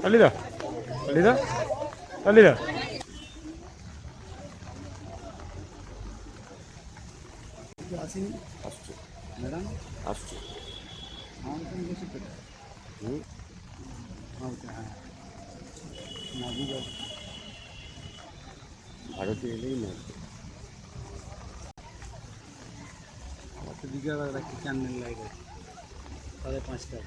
আলিদা আলিদা আলিদা আসেনি আসছে ম্যাডাম আসছে আমার তো বসে পেটে হ্যাঁ নাবি ভারতে এলেই না আমার তো বিকেলবেলা রাখছি চ্যানেল লাইট আছে 5:30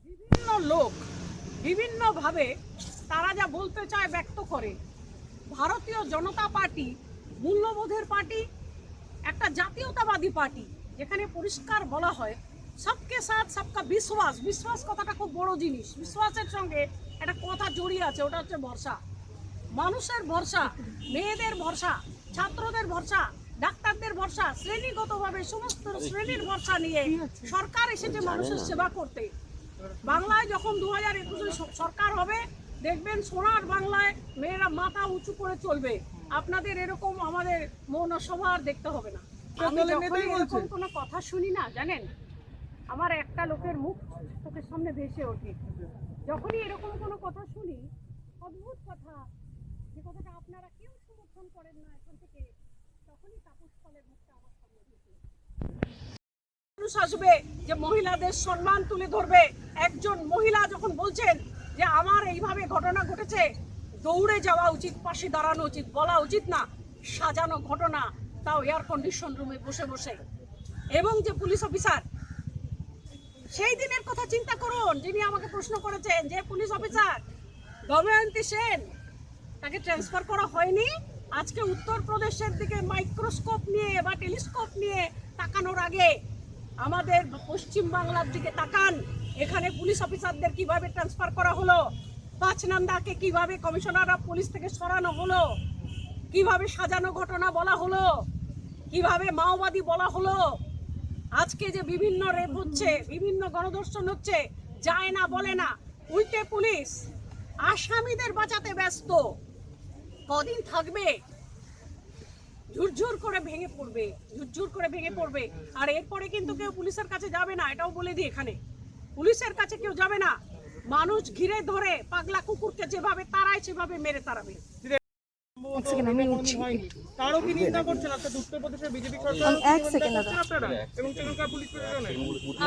বিভিন্ন লোক বিভিন্নভাবে তারা যা বলতে চায় ব্যক্ত করে। ভারতীয় জনতা পার্টি মূল্যবোধের পার্টি, একটা জাতীয়তাবাদী পার্টি, যেখানে পরিষ্কার বলা হয় সবকে সাথ সবকা বিশ্বাস। বিশ্বাস কথাটা খুব বড় জিনিস। বিশ্বাসের সঙ্গে একটা কথা জড়িয়ে আছে, ওটা হচ্ছে ভরসা। মানুষের ভরসা, মেয়েদের ভরসা, ছাত্রদের ভরসা, ডাক্তারদের ভরসা, শ্রেণীগতভাবে সমস্ত শ্রেণীর ভরসা নিয়ে সরকার এসেছে মানুষের সেবা করতে। বাংলায় যখন 2021 সরকার হবে, দেখবেন সোনার বাংলায় মেয়েরা মাথা উঁচু করে চলবে। আপনাদের এরকম আমাদের মৌনসভা দেখতে হবে না। আমি যখনই এরকম কোনো কথা শুনি না, জানেন, আমার একটা লোকের মুখ চোখের সামনে ভেসে ওঠে। যখনই এরকম কোনো কথা শুনি, অদ্ভুত কথা, যে কথাটা আপনারা কেউ সমর্থন করেন না এখান থেকে, তখনই তাপস পালের মুখটা আমার সামনে ভেসে ওঠে। মানুষ আসবে যে মহিলাদের সম্মান তুলে ধরবে। একজন মহিলা যখন বলছেন যে আমার এইভাবে ঘটনা ঘটেছে, দৌড়ে যাওয়া উচিত, পাশে দাঁড়ানো উচিত, বলা উচিত না সাজানো ঘটনা, তাও এয়ার কন্ডিশন রুমে বসে বসে। এবং যে পুলিশ অফিসার, সেই দিনের কথা চিন্তা করুন, যিনি আমাকে প্রশ্ন করেছেন যে পুলিশ অফিসার দময়ন্তী সেন, তাকে ট্রান্সফার করা হয়নি। আজকে উত্তরপ্রদেশের দিকে মাইক্রোস্কোপ নিয়ে বা টেলিস্কোপ নিয়ে তাকানোর আগে আমাদের পশ্চিম বাংলার দিকে তাকান। এখানে পুলিশ অফিসারদের কিভাবে ট্রান্সফার করা হলো, 5 নান্দাকে কিভাবে কমিশনার অফ পুলিশ থেকে সরানো হলো, কিভাবে সাজানো ঘটনা বলা হলো, কিভাবে মাওবাদী বলা হলো। আজকে যে বিভিন্ন রেপ হচ্ছে, বিভিন্ন গণধর্ষণ হচ্ছে, যায় না বলে না, উল্টে পুলিশ আসামিদের বাঁচাতে ব্যস্ত। কদিন থাকবে, ঝুরঝুর করে ভেঙে পড়বে, ঝুরঝুর করে ভেঙে পড়বে। আর এরপরে কিন্তু কেউ পুলিশের কাছে যাবে না, এটাও বলে দিই, এখানে পুলিশের কাছে কেউ যাবে না। মানুষ ঘিরে ধরে পাগলা কুকুরকে যেভাবে তাড়ায় সেভাবে মেরে তাড়াবে। তারও কি নিন্দা করছেন আজকে উত্তরপ্রদেশের বিজেপি সরকার আপনারা এবং সেখানকার পুলিশ প্রশাসনের?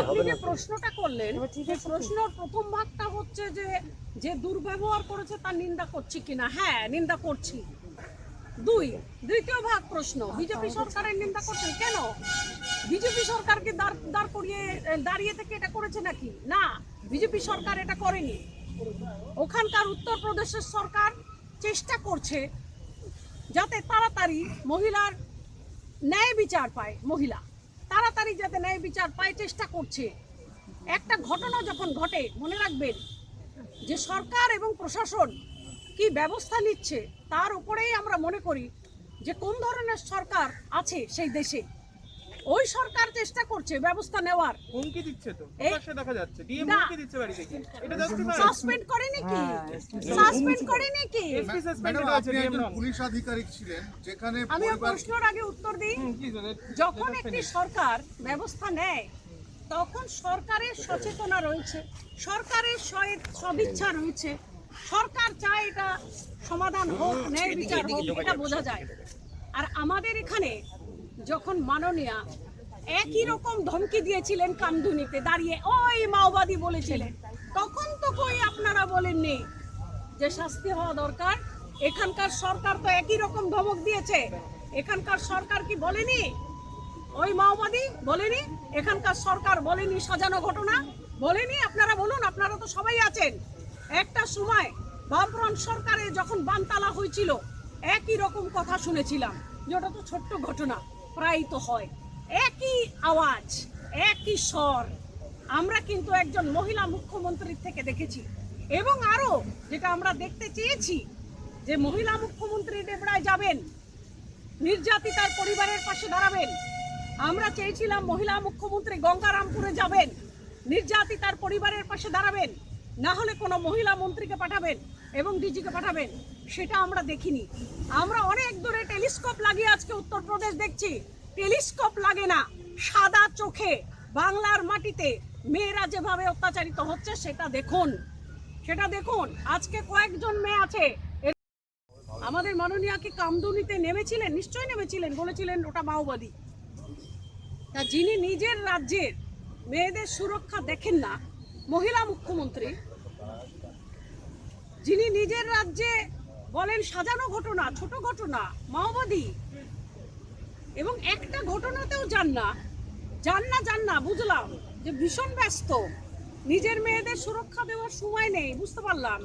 আপনি যে প্রশ্নটা করলেন, সেই প্রশ্নের প্রথম ভাগটা হচ্ছে যে দুর্ব্যবহার করেছে তার নিন্দা করছি কিনা। হ্যাঁ, নিন্দা করছি। দ্বিতীয় ভাগ প্রশ্ন, বিজেপি সরকারের নিন্দা করছেন কেন? বিজেপি সরকারকে দাঁড়িয়ে থেকে এটা করেছে নাকি? না, বিজেপি সরকার এটা করেনি। ওখানকার উত্তরপ্রদেশের সরকার চেষ্টা করছে যাতে তাড়াতাড়ি মহিলার ন্যায় বিচার পায়, মহিলা তাড়াতাড়ি যাতে ন্যায় বিচার পায় চেষ্টা করছে। একটা ঘটনা যখন ঘটে, মনে রাখবেন যে সরকার এবং প্রশাসন কি ব্যবস্থা নিচ্ছে তার উপরেই আমরা মনে করি যে কোন ধরনের সরকার আছে সেই দেশে। ওই সরকার চেষ্টা করছে ব্যবস্থা নেওয়ার। হুমকি দিচ্ছে তো, প্রকাশ্যে দেখা যাচ্ছে ডিএম হুমকি দিচ্ছে বাড়ি থেকে। এটা জাস্টিফাই? সাসপেন্ড করেনি কি? সাসপেন্ড করেনি কি? এসপি সাসপেন্ডেড হয়েছে ডিএম নাম। পুলিশ আধিকারিক ছিলেন, যেখানে আমি প্রশ্নের আগে উত্তর দিই। যখন একটি সরকার ব্যবস্থা নেয় তখন সরকারের সচেতনা রয়েছে, সরকারের সদিচ্ছা রয়েছে, সরকার চায় এটা সমাধান হোক, ন্যায় বিচার হোক, এটা বোঝা যায়। আর আমাদের এখানে যখন মাননীয়া একই রকম ধমকি দিয়েছিলেন কামদুনিতে দাঁড়িয়ে, ওই মাওবাদী বলেছিলেন, তখন তো কই আপনারা বলেননি যে শাস্তি হওয়া দরকার। এখানকার সরকার তো একই রকম ধমক দিয়েছে। এখানকার সরকার কি বলেনি ওই মাওবাদী? বলেনি। এখানকার সরকার বলেনি সাজানো ঘটনা? বলেনি। আপনারা বলুন, আপনারা তো সবাই আছেন। একটা সময় বামফ্রন্ট সরকারে যখন বানতালা হয়েছিল, একই রকম কথা শুনেছিলাম যে ওটা তো ছোট্ট ঘটনা, প্রায়ই তো হয়। একই আওয়াজ, একই স্বর আমরা কিন্তু একজন মহিলা মুখ্যমন্ত্রীর থেকে দেখেছি। এবং আরো যেটা আমরা দেখতে চেয়েছি যে মহিলা মুখ্যমন্ত্রী ডেবরায় যাবেন, নির্যাতিতার পরিবারের পাশে দাঁড়াবেন। আমরা চেয়েছিলাম মহিলা মুখ্যমন্ত্রী গঙ্গারামপুরে যাবেন, নির্যাতিতার পরিবারের পাশে দাঁড়াবেন, না হলে কোনো মহিলা মন্ত্রীকে পাঠাবেন এবং ডিজিকে পাঠাবেন। সেটা আমরা দেখিনি। আমরা অনেক দূরে টেলিস্কোপ লাগিয়ে আজকে উত্তরপ্রদেশ দেখছি। টেলিস্কোপ লাগে না, সাদা চোখে বাংলার মাটিতে মেয়েরা যেভাবে অত্যাচারিত হচ্ছে সেটা দেখুন, সেটা দেখুন। আজকে কয়েকজন মেয়ে আছে, আমাদের মাননীয়া কি কামদুনিতে নেমেছিলেন? নিশ্চয়ই নেমেছিলেন, বলেছিলেন ওটা মাওবাদী। তা যিনি নিজের রাজ্যের মেয়েদের সুরক্ষা দেখেন না, মহিলা মুখ্যমন্ত্রী, যিনি নিজের রাজ্যে বলেন সাজানো ঘটনা, ছোট ঘটনা, মাওবাদী, এবং একটা ঘটনাতেও যান না, বুঝলাম যে ভীষণ ব্যস্ত, নিজের মেয়েদের সুরক্ষা দেওয়ার সময় নেই, বুঝতে পারলাম।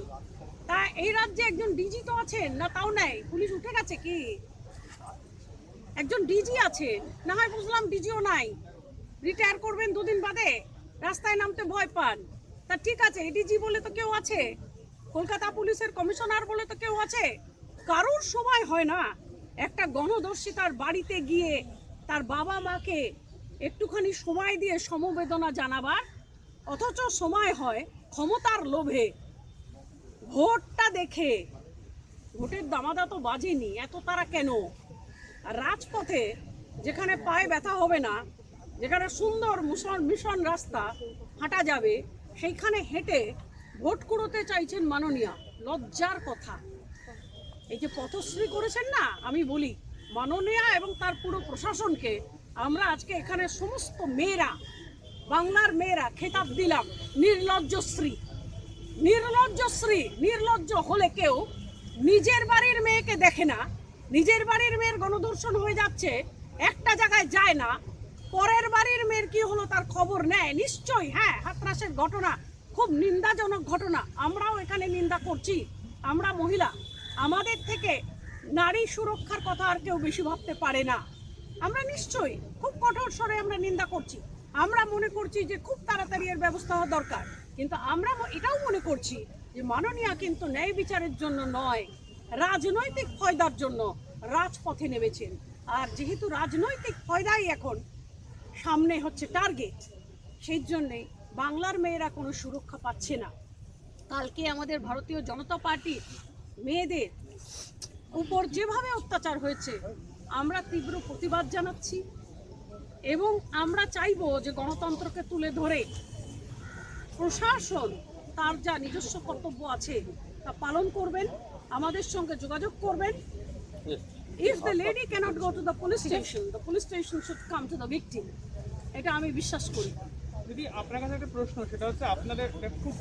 তা এই রাজ্যে একজন ডিজি তো আছেন না, তাও নেই, পুলিশ উঠে গেছে কি? একজন ডিজি আছেন, না হয় বুঝলাম ডিজিও নাই, রিটায়ার করবেন দুদিন বাদে, রাস্তায় নামতে ভয় পান। তা ঠিক আছে, এডিজি বলে তো কেউ আছে, কলকাতা পুলিশের কমিশনার বলে তো কেউ আছে। কারোর সময় হয় না একটা গণধর্ষিতার বাড়িতে গিয়ে তার বাবা মাকে একটুখানি সময় দিয়ে সমবেদনা জানাবার, অথচ সময় হয় ক্ষমতার লোভে, ভোটটা দেখে। ভোটের দামাদা তো বাজেনি, এত তারা কেন? রাজপথে যেখানে পায়ে ব্যথা হবে না, যেখানে সুন্দর মিশন রাস্তা হাঁটা যাবে, সেইখানে হেঁটে ভোট কুড়োতে চাইছেন মাননীয়া। লজ্জার কথা। এই যে পথশ্রী করেছেন না, আমি বলি মাননীয়া এবং তার পুরো প্রশাসনকে আমরা আজকে এখানে সমস্ত মেয়েরা, বাংলার মেয়েরা খেতাব দিলাম নির্লজ্জশ্রী। নির্লজ্জশ্রী, নির্লজ্জ হলে কেউ নিজের বাড়ির মেয়েকে দেখে না, নিজের বাড়ির মেয়ের গণধর্ষণ হয়ে যাচ্ছে, একটা জায়গায় যায় না, পরের বাড়ির মেয়ের কি হলো তার খবর নেয়। নিশ্চয়ই, হ্যাঁ, হাতরাসের ঘটনা খুব নিন্দাজনক ঘটনা, আমরাও এখানে নিন্দা করছি। আমরা মহিলা, আমাদের থেকে নারী সুরক্ষার কথা আর কেউ বেশি ভাবতে পারে না। আমরা নিশ্চয়ই খুব কঠোর স্বরে আমরা নিন্দা করছি। আমরা মনে করছি যে খুব তাড়াতাড়ি এর ব্যবস্থা হওয়া দরকার, কিন্তু আমরা এটাও মনে করছি যে মাননীয়া কিন্তু ন্যায় বিচারের জন্য নয়, রাজনৈতিক ফয়দার জন্য রাজপথে নেমেছেন। আর যেহেতু রাজনৈতিক ফয়দাই এখন সামনে হচ্ছে টার্গেট, সেই জন্যে বাংলার মেয়েরা কোনো সুরক্ষা পাচ্ছে না। কালকে আমাদের ভারতীয় জনতা পার্টি মেয়েদের উপর যেভাবে অত্যাচার হয়েছে, আমরা তীব্র প্রতিবাদ জানাচ্ছি এবং আমরা চাইবো যে গণতন্ত্রকে তুলে ধরে প্রশাসন তার যা নিজস্ব কর্তব্য আছে তা পালন করবেন, আমাদের সঙ্গে যোগাযোগ করবেন। If the lady cannot go to the police station should come to the victim. এটা আমি বিশ্বাস করি। যদি আপনার কাছে একটা প্রশ্ন, সেটা হচ্ছে আপনাদের খুব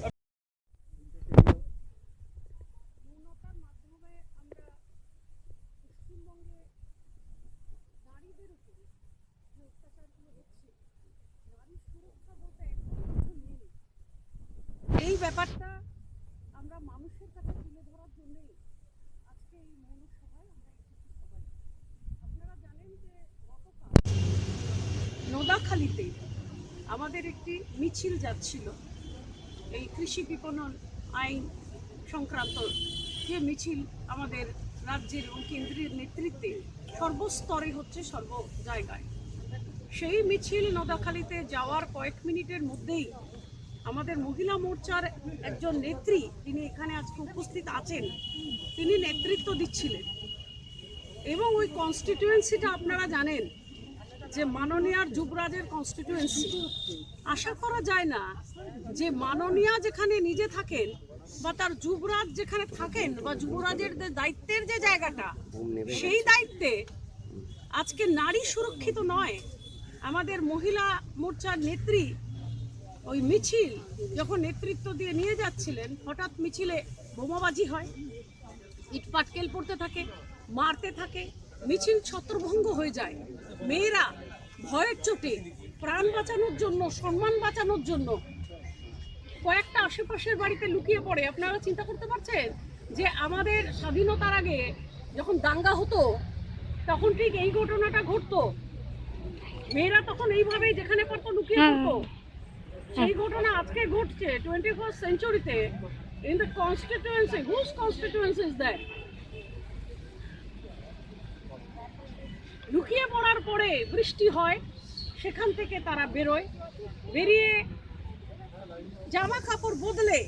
এই ব্যাপারটা আমরা মানুষের কাছে তুলে ধরার জন্যই আজকে এই মৌন সভায় আমরা এসেছি সবাই। আপনারা জানেন যে গতকাল নোদাখালীতে আমাদের একটি মিছিল যাচ্ছিল, এই কৃষি বিপণন আইন সংক্রান্ত যে মিছিল আমাদের রাজ্যের এবং কেন্দ্রের নেতৃত্বে সর্বস্তরে হচ্ছে, সর্ব জায়গায়। সেই মিছিল নোদাখালীতে যাওয়ার কয়েক মিনিটের মধ্যেই আমাদের মহিলা মোর্চার একজন নেত্রী, তিনি এখানে আজকে উপস্থিত আছেন, তিনি নেতৃত্ব দিচ্ছিলেন। এবং ওই কনস্টিটিউয়েন্সিটা আপনারা জানেন যে মাননীয়ার যুবরাজের কনস্টিটিউয়েন্সি। আশা করা যায় না যে মাননীয়া যেখানে নিজে থাকেন বা তার যুবরাজ যেখানে থাকেন, বা যুবরাজের যে দায়িত্বের যে জায়গাটা, সেই দায়িত্বে আজকে নারী সুরক্ষিত নয়। আমাদের মহিলা মোর্চার নেত্রী ওই মিছিল যখন নেতৃত্ব দিয়ে নিয়ে যাচ্ছিলেন, হঠাৎ মিছিলে বোমাবাজি হয়, ইটপাটকেল পড়তে থাকে, মারতে থাকে, মিছিল ছত্রভঙ্গ হয়ে যায়। মেয়েরা ভয়ের চোটে প্রাণ বাঁচানোর জন্য, সম্মান বাঁচানোর জন্য কয়েকটা আশেপাশের বাড়িতে লুকিয়ে পড়ে। আপনারা চিন্তা করতে পারছেন যে আমাদের স্বাধীনতার আগে যখন দাঙ্গা হতো তখন ঠিক এই ঘটনাটা ঘটতো। মেয়েরা তখন এইভাবেই যেখানে পারতো লুকিয়ে পড়তো। সেই ঘটনা আজকে ঘটছে 21st সেঞ্চুরিতে in the constituency. Whose constituency is that? লুকিয়ে পড়ার পরে বৃষ্টি হয়, সেখান থেকে তারা বেরোয়, বেরিয়ে জামা কাপড় বদলে,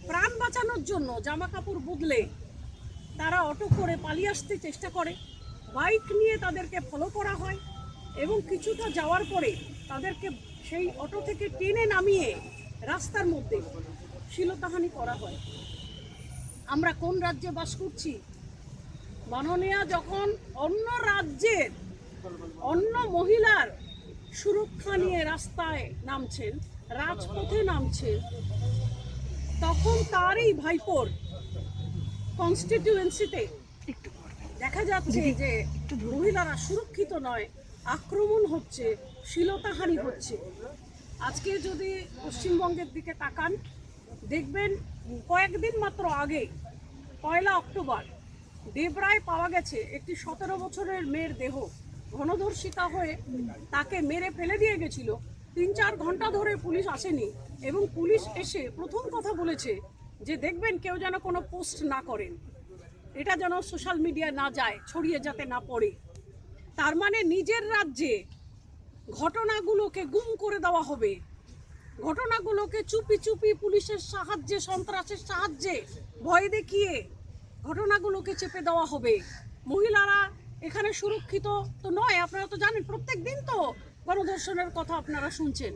প্রাণ বাঁচানোর জন্য জামা কাপড় বদলে তারা অটো করে পালিয়ে আসতে চেষ্টা করে। বাইক নিয়ে তাদেরকে ফলো করা হয় এবং কিছুটা যাওয়ার পরে তাদেরকে সেই অটো থেকে টেনে নামিয়ে রাস্তার মধ্যে শ্লীলতাহানি করা হয়। আমরা কোন রাজ্যে বাস করছি? মাননীয়া যখন অন্য রাজ্যের অন্য মহিলার সুরক্ষা নিয়ে রাস্তায় নামছেন, রাজপথে নামছেন, তখন তারই ভাইপোর কনস্টিটিউয়েন্সিতে দেখা যাচ্ছে যে মহিলারা সুরক্ষিত নয়, আক্রমণ হচ্ছে, শ্লীলতাহানি হচ্ছে। আজকে যদি পশ্চিমবঙ্গের দিকে তাকান, দেখবেন কয়েকদিন মাত্র আগে 1 অক্টোবর দেবরায় পাওয়া গেছে একটি 17 বছরের মেয়ের দেহ ঘনধর্ষিতা হয়ে তাকে মেরে ফেলে দিয়ে গেছিল। 3-4 ঘন্টা ধরে পুলিশ আসেনি এবং পুলিশ এসে প্রথম কথা বলেছে যে দেখবেন কেউ যেন কোনো পোস্ট না করেন, এটা যেন সোশ্যাল মিডিয়ায় না যায়, ছড়িয়ে যাতে না পড়ে। তার মানে নিজের রাজ্যে ঘটনাগুলোকে গুম করে দেওয়া হবে, ঘটনাগুলোকে চুপি চুপি পুলিশের সাহায্যে, সন্ত্রাসের সাহায্যে ভয় দেখিয়ে ঘটনাগুলোকে চেপে দেওয়া হবে। মহিলারা এখানে সুরক্ষিত তো নয়। আপনারা তো জানেন, প্রত্যেক দিন তো গণধর্ষণের কথা আপনারা শুনছেন।